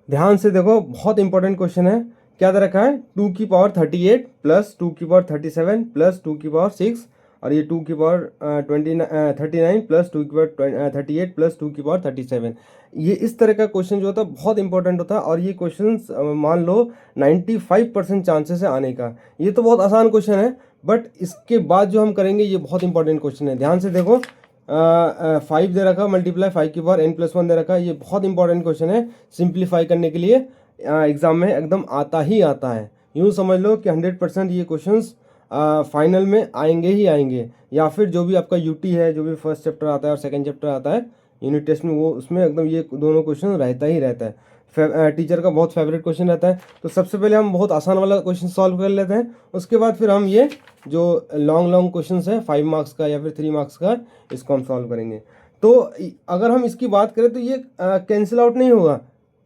ध्यान से देखो, बहुत इंपॉर्टेंट क्वेश्चन है। क्या दे रखा है, 2 की पावर 38 प्लस 2 की पावर 37 प्लस 2 की पावर 6 और ये 2 की पावर 39 प्लस 2 की पावर 38 प्लस 2 की पावर 37। ये इस तरह का क्वेश्चन जो होता है बहुत इंपॉर्टेंट होता है, और ये क्वेश्चन मान लो 95% चांसेस है आने का। ये तो बहुत आसान क्वेश्चन है, बट इसके बाद जो हम करेंगे ये बहुत इंपॉर्टेंट क्वेश्चन है। ध्यान से देखो, 5 दे रखा, मल्टीप्लाई 5 की पावर n+1 दे रखा। ये बहुत इंपॉर्टेंट क्वेश्चन है, सिंप्लीफाई करने के लिए एग्जाम में एकदम आता ही आता है। यूँ समझ लो कि 100% ये क्वेश्चंस फाइनल में आएंगे ही आएंगे, या फिर जो भी आपका यूटी है, जो भी फर्स्ट चैप्टर आता है और सेकंड चैप्टर आता है यूनिट टेस्ट में, वो उसमें एकदम ये दोनों क्वेश्चन रहता ही रहता है। टीचर का बहुत फेवरेट क्वेश्चन रहता है। तो सबसे पहले हम बहुत आसान वाला क्वेश्चन सॉल्व कर लेते हैं, उसके बाद फिर हम ये जो लॉन्ग लॉन्ग क्वेश्चन है 5 मार्क्स का या फिर 3 मार्क्स का, इसको हम सॉल्व करेंगे। तो अगर हम इसकी बात करें तो ये कैंसिल आउट नहीं होगा।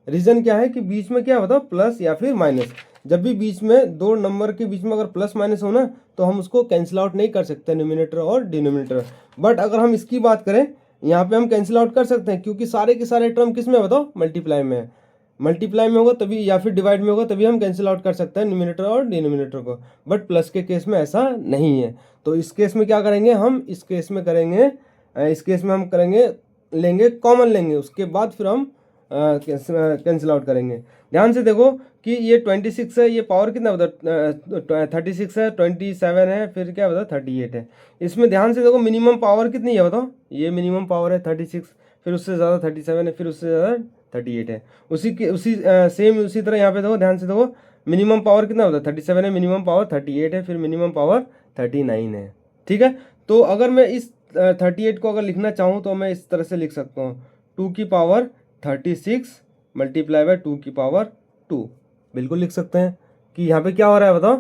रीज़न क्या है कि बीच में क्या बताओ, प्लस या फिर माइनस। जब भी बीच में दो नंबर के बीच में अगर प्लस माइनस हो ना, तो हम उसको कैंसिल आउट नहीं कर सकते, न्यूमिनेटर और डिनोमिनेटर। बट अगर हम इसकी बात करें, यहाँ पे हम कैंसिल आउट कर सकते हैं, क्योंकि सारे के सारे टर्म किस में बताओ, मल्टीप्लाई में है। मल्टीप्लाई में होगा तभी, या फिर डिवाइड में होगा तभी हम कैंसिल आउट कर सकते हैं न्यूमिनेटर और डिनोमिनेटर को। बट प्लस के केस में ऐसा नहीं है। तो इस केस में क्या करेंगे हम, इस केस में करेंगे, इस केस में हम करेंगे, लेंगे कॉमन लेंगे, उसके बाद फिर हम कैंसिल आउट करेंगे। ध्यान से देखो कि ये 26 है, ये पावर कितना बता, 36 है, 27 है, फिर क्या बता 38 है। इसमें ध्यान से देखो मिनिमम पावर कितनी है बताओ, ये मिनिमम पावर है 36, फिर उससे ज़्यादा 37 है, फिर उससे ज़्यादा 38 है। उसी सेम उसी तरह यहाँ पे देखो, ध्यान से देखो मिनिमम पावर कितना होता है 37 है, मिनिमम पावर 38 है, फिर मिनिमम पावर 39 है। ठीक है, तो अगर मैं इस 38 को अगर लिखना चाहूँ तो मैं इस तरह से लिख सकता हूँ, 2 की पावर 36 मल्टीप्लाई बाय 2 की पावर 2। बिल्कुल लिख सकते हैं कि यहाँ पे क्या हो रहा है बताओ,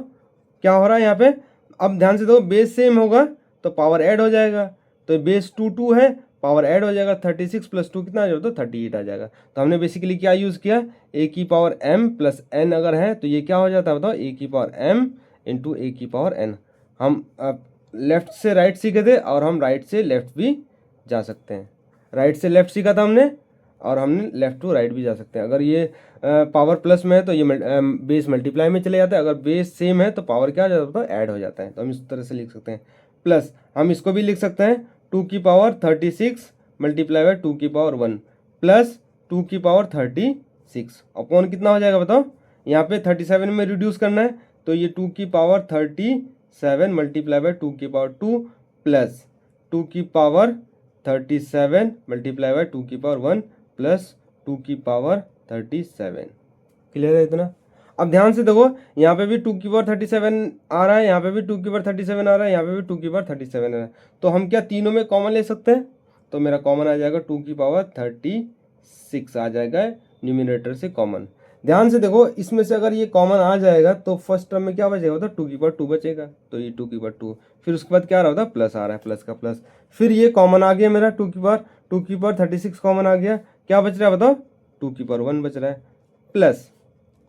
क्या हो रहा है यहाँ पे। अब ध्यान से देखो, बेस सेम होगा तो पावर ऐड हो जाएगा, तो बेस 2 है, पावर ऐड हो जाएगा, 36 प्लस 2 कितना आ जाएगा, तो 38 आ जाएगा। तो हमने बेसिकली क्या यूज़ किया, ए की पावर m प्लस n अगर है तो ये क्या हो जाता है बताओ, ए की पावर m इंटू ए की पावर n। हम लेफ्ट से राइट सीखे थे और हम राइट से लेफ्ट भी जा सकते हैं। राइट से लेफ्ट सीखा था हमने, और हमने लेफ्ट टू राइट भी जा सकते हैं। अगर ये पावर प्लस में है तो ये बेस मल्टीप्लाई में चले जाता है, अगर बेस सेम है तो पावर क्या हो जाता है, ऐड हो जाता है। तो हम इस तरह से लिख सकते हैं। प्लस हम इसको भी लिख सकते हैं, 2 की पावर 36 मल्टीप्लाई बाय 2 की पावर 1 प्लस 2 की पावर 36 अपॉन कितना हो जाएगा बताओ, यहाँ पे 37 में रिड्यूस करना है, तो ये 2 की पावर 37 मल्टीप्लाई बाय 2 की पावर 2 प्लस 2 की पावर 37 मल्टीप्लाई बाय 2 की पावर 1 प्लस 2 की पावर 37। क्लियर है इतना। अब ध्यान से देखो, यहाँ पे भी 2 की पावर 37 आ रहा है, यहाँ पे भी 2 की पावर 37 आ रहा है, यहाँ पे भी 2 की पावर 37 आ रहा है। तो हम क्या तीनों में कॉमन ले सकते हैं, तो मेरा कॉमन आ जाएगा 2 की पावर 36 आ जाएगा न्यूमिनेटर से कॉमन। ध्यान से देखो, इसमें से अगर ये कॉमन आ जाएगा तो फर्स्ट टर्म में क्या बचेगा होता है, 2 की पावर 2 बचेगा, तो ये 2 की पावर 2, फिर उसके बाद क्या आ रहा होता है, प्लस आ रहा है, प्लस का प्लस, फिर ये कॉमन आ गया मेरा 2 की पावर 36 कॉमन आ गया, क्या बच रहा है बताओ, 2 की पावर 1 बच रहा है, प्लस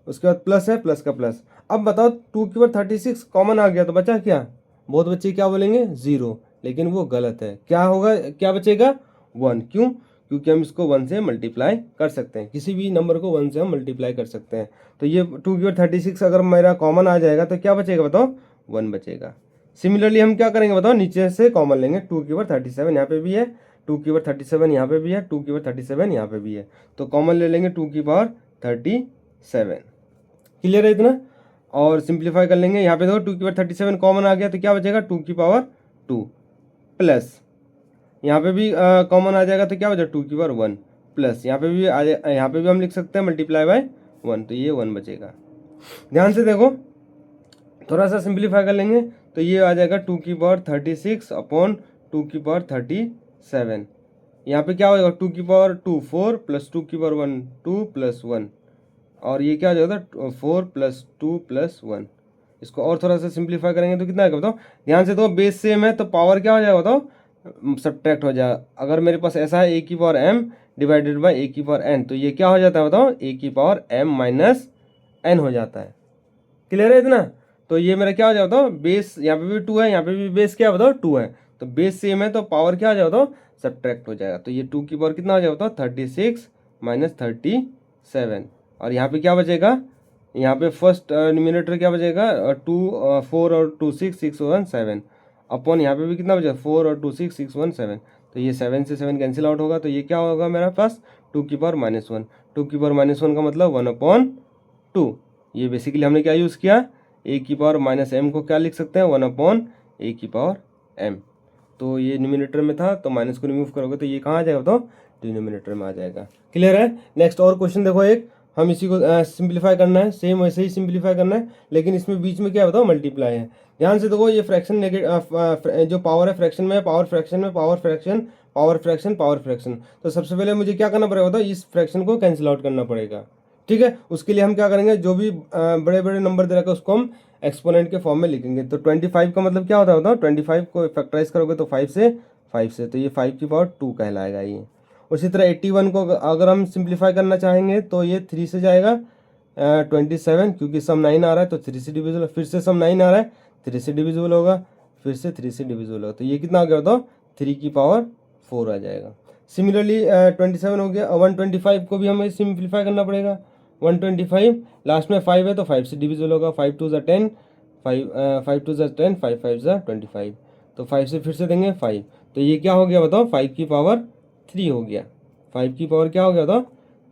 उसके बाद प्लस है, प्लस का प्लस। अब बताओ 2 की पावर 36 कॉमन आ गया तो बचा क्या, बहुत बच्चे क्या बोलेंगे 0, लेकिन वो गलत है। क्या होगा, क्या बचेगा 1, क्यों, क्योंकि हम इसको 1 से मल्टीप्लाई कर सकते हैं, किसी भी नंबर को 1 से हम मल्टीप्लाई कर सकते हैं। तो ये 2 की पावर 36 अगर मेरा कॉमन आ जाएगा तो क्या बचेगा बताओ, 1 बचेगा। सिमिलरली हम क्या करेंगे बताओ, नीचे से कॉमन लेंगे, 2 की पावर 37 यहाँ पे भी है, 2 की पावर 37 यहाँ पे भी है, 2 की पावर 37 यहाँ पे भी है, तो कॉमन ले लेंगे 2 की पावर 37। क्लियर है इतना। और सिंप्लीफाई कर लेंगे, यहाँ पे देखो 2 की पावर 37 कॉमन आ गया तो क्या बचेगा, 2 की पावर 2 प्लस यहाँ पे भी कॉमन आ जाएगा तो क्या बचेगा, 2 की पावर 1 प्लस यहाँ पे भी यहाँ पे भी हम लिख सकते हैं मल्टीप्लाई बाय 1, तो ये 1 बचेगा। ध्यान से देखो, थोड़ा सा सिंप्लीफाई कर लेंगे तो ये आ जाएगा 2 की पावर 36 अपॉन 2 की पावर 37। यहाँ पे क्या हो जाएगा, 2 की पावर 2 4 प्लस 2 की पावर 1 2 प्लस 1, और ये क्या हो जाएगा 4 प्लस 2 प्लस 1। इसको और थोड़ा सा सिंप्लीफाई करेंगे तो कितना आएगा बताओ। ध्यान से तो बेस सेम है तो पावर क्या हो जाएगा बताओ, सब्ट्रैक्ट हो जाएगा। अगर मेरे पास ऐसा है a की power m divided by a की पावर n, तो ये क्या हो जाता है बताओ, a की पावर m माइनस n हो जाता है। क्लियर है इतना। तो ये मेरा क्या हो जाएगा बताओ, बेस यहाँ पे भी 2 है, यहाँ पे भी बेस क्या बताओ 2 है, तो बेस सेम है तो पावर क्या हो जाएगा बताओ, सब्ट्रैक्ट हो जाएगा। तो ये 2 की पावर कितना हो जाएगा बताओ, 36 माइनस 37, और यहाँ पे क्या बचेगा, यहाँ पे फर्स्ट न्यूमिनेटर क्या बचेगा, 2 4 और 2 6 6 1 7 अपॉन यहाँ पे भी कितना बचेगा 4 और 2 6 6 1 7। तो ये 7 से 7 कैंसिल आउट होगा, तो ये क्या होगा मेरा पास 2 की पावर -1। 2 की पावर -1 का मतलब 1/2। ये बेसिकली हमने क्या यूज़ किया, a की पावर -m को क्या लिख सकते हैं 1/a की पावर m। तो ये न्यूमिनेटर में था तो माइनस को रिमूव करोगे तो ये कहाँ आ जाएगा, तो डिनोमिनेटर में आ जाएगा। क्लियर है। नेक्स्ट और क्वेश्चन देखो, एक हम इसी को सिंप्लीफाई करना है, सेम वैसे ही सिंप्लीफाई करना है, लेकिन इसमें बीच में क्या बताओ मल्टीप्लाई है। ध्यान से देखो, ये फ्रैक्शन जो पावर है फ्रैक्शन में, पावर फ्रैक्शन में, power fraction, power fraction, power fraction. तो सबसे पहले मुझे क्या करना पड़ेगा बताओ, इस फ्रैक्शन को कैंसिल आउट करना पड़ेगा। ठीक है, उसके लिए हम क्या करेंगे, जो भी बड़े बड़े नंबर दे रखा है उसको हम एक्सपोनेंट के फॉर्म में लिखेंगे। तो 25 का मतलब क्या होता है बताओ, 25 को फैक्टराइज करोगे तो 5 से, तो ये 5 की पावर 2 कहलाएगा ये। उसी तरह 81 को अगर हम सिंप्लीफाई करना चाहेंगे तो ये 3 से जाएगा 27, क्योंकि सम 9 आ रहा है तो 3 से डिविजिबल, फिर से सम 9 आ रहा है 3 से डिविजिबल होगा, फिर से 3 से डिविजिबल होगा, तो ये कितना आ गया बताओ 3 की पावर 4 आ जाएगा। सिमिलरली 27 हो गया, 125 को भी हमें सिंप्लीफाई करना पड़ेगा। 125 लास्ट में 5 है तो 5 से डिविजिबल होगा, 5 2 ज़ा 10, 5 2 ज़ा 10, 5 5 ज़ा 25, तो 5 से फिर से देंगे 5, तो ये क्या हो गया बताओ 5 की पावर 3 हो गया। 5 की पावर क्या हो गया बताओ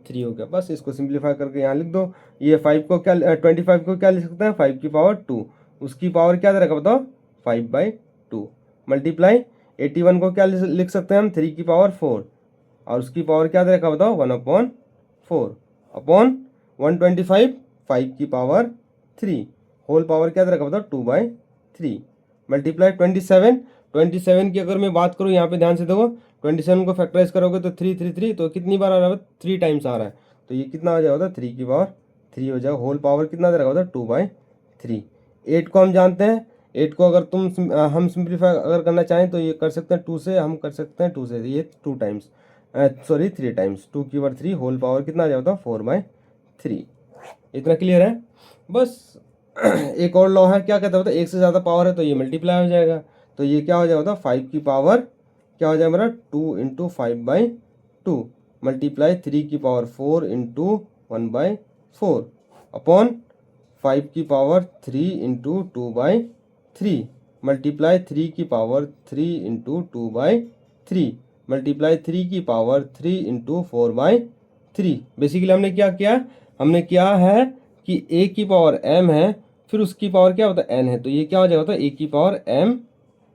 3 हो गया। बस इसको सिंप्लीफाई करके यहाँ लिख दो। ये 5 को क्या 25 को क्या लिख सकते हैं 5 की पावर 2, उसकी पावर क्या दे रखा बताओ 5/2 मल्टीप्लाई 81 को क्या लिख सकते हैं हम 3 की पावर 4, और उसकी पावर क्या दे रखा बताओ 1/4 अपॉन 125 5 की पावर 3 होल पावर क्या दे रखा बताओ 2/3 मल्टीप्लाई 27 की अगर मैं बात करूँ यहाँ पे ध्यान से देखो, 27 को फैक्टराइज करोगे तो 3 3 3, तो कितनी बार आ रहा है 3 टाइम्स आ रहा है, तो ये कितना आ जाएगा 3 की पावर 3 हो जाएगा। होल पावर कितना दे रखा होता है 2/3। 8 को हम जानते हैं, 8 को अगर हम सिंप्लीफाई अगर करना चाहें तो ये कर सकते हैं 2 से, हम कर सकते हैं 2 से, ये 2 टाइम्स 3 टाइम्स 2 की पावर 3 होल पावर कितना आ जाएगा 4/3। इतना क्लियर है। बस एक और लॉ है, क्या कहता है, एक से ज़्यादा पावर है तो ये मल्टीप्लाई हो जाएगा, तो ये क्या हो जाएगा 5 की पावर क्या हो जाएगा मेरा 2 × 5/2 मल्टीप्लाई 3 की पावर 4 × 1/4 अपॉन 5 की पावर 3 × 2/3 मल्टीप्लाई 3 की पावर 3 × 2/3 मल्टीप्लाई 3 की पावर 3 × 4/3। बेसिकली हमने क्या किया, हमने क्या है कि a की पावर m है, फिर उसकी पावर क्या होता है n है, तो ये क्या हो जाएगा a की पावर m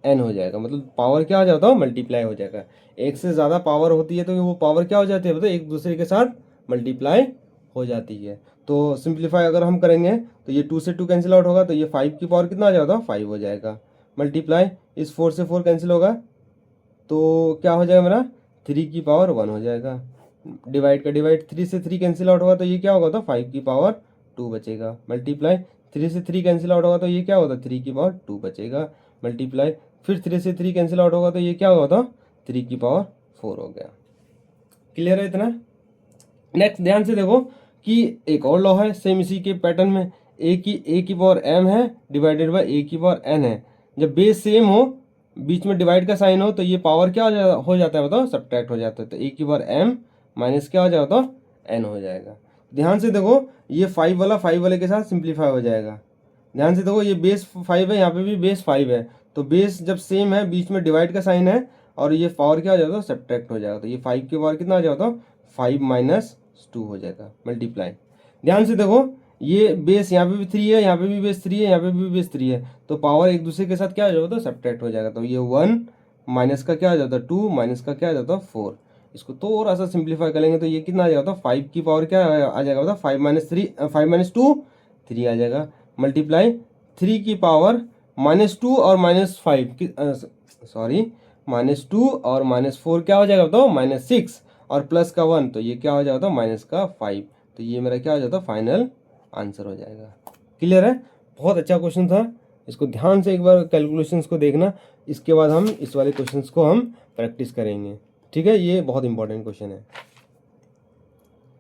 n हो जाएगा, मतलब पावर क्या हो जाता है मल्टीप्लाई हो जाएगा। एक से ज़्यादा पावर होती है तो वो पावर क्या हो जाती है, एक दूसरे के साथ मल्टीप्लाई हो जाती है। तो सिंप्लीफाई अगर हम करेंगे तो ये 2 से 2 कैंसिल आउट होगा, तो ये 5 की पावर कितना आ जाएगा 5 हो जाएगा, मल्टीप्लाई इस 4 से 4 कैंसिल होगा तो क्या हो जाएगा मेरा 3 की पावर 1 हो जाएगा, डिवाइड का डिवाइड 3 से 3 कैंसिल आउट होगा तो ये क्या होगा तो 5 की पावर 2 बचेगा, मल्टीप्लाई 3 से 3 कैंसिल आउट होगा तो ये क्या होगा 3 की पावर 2 बचेगा, मल्टीप्लाई फिर 3 से 3 कैंसिल आउट होगा तो ये क्या होगा तो 3 की पावर 4 हो गया। क्लियर है इतना। नेक्स्ट ध्यान से देखो कि एक और लॉ है सेम इसी के पैटर्न में, a की पावर m है डिवाइडेड बाय a की पावर n है। जब बेस सेम हो, बीच में डिवाइड का साइन हो, तो ये पावर क्या हो जाता है बताओ सब्ट्रैक्ट हो जाता है, तो a की पावर m माइनस क्या हो जाएगा तो n हो जाएगा। ध्यान से देखो ये 5 वाले के साथ सिंप्लीफाई हो जाएगा। ध्यान से देखो ये बेस 5 है, यहाँ पे भी बेस 5 है, तो बेस जब सेम है बीच में डिवाइड का साइन है और ये पावर क्या हो जाता है सब्ट्रैक्ट हो जाएगा, तो ये 5 की पावर कितना आ जाएगा तो 5 - 2 हो जाएगा मल्टीप्लाई। ध्यान से देखो ये बेस यहाँ पे भी 3 है, यहाँ पे भी बेस 3 है, यहाँ पे भी बेस 3 है, तो पावर एक दूसरे के साथ क्या हो जाएगा तो सब्ट्रैक्ट हो जाएगा, तो ये 1 माइनस का क्या आ जाता है 2 माइनस का क्या आ जाता है 4। इसको थोड़ा सा सिंप्लीफाई करेंगे तो ये कितना आ जाएगा तो 5 की पावर क्या आ जाएगा तो 5 - 2 3 आ जाएगा, मल्टीप्लाई 3 की पावर -2 और -5 सॉरी -2 और -4 क्या हो जाएगा तो -6 और प्लस का 1, तो ये क्या हो जाएगा तो माइनस का 5, तो ये मेरा क्या हो जाता है फाइनल आंसर हो जाएगा। क्लियर है। बहुत अच्छा क्वेश्चन था, इसको ध्यान से एक बार कैलकुलेशंस को देखना, इसके बाद हम इस वाले क्वेश्चंस को हम प्रैक्टिस करेंगे। ठीक है, ये बहुत इंपॉर्टेंट क्वेश्चन है।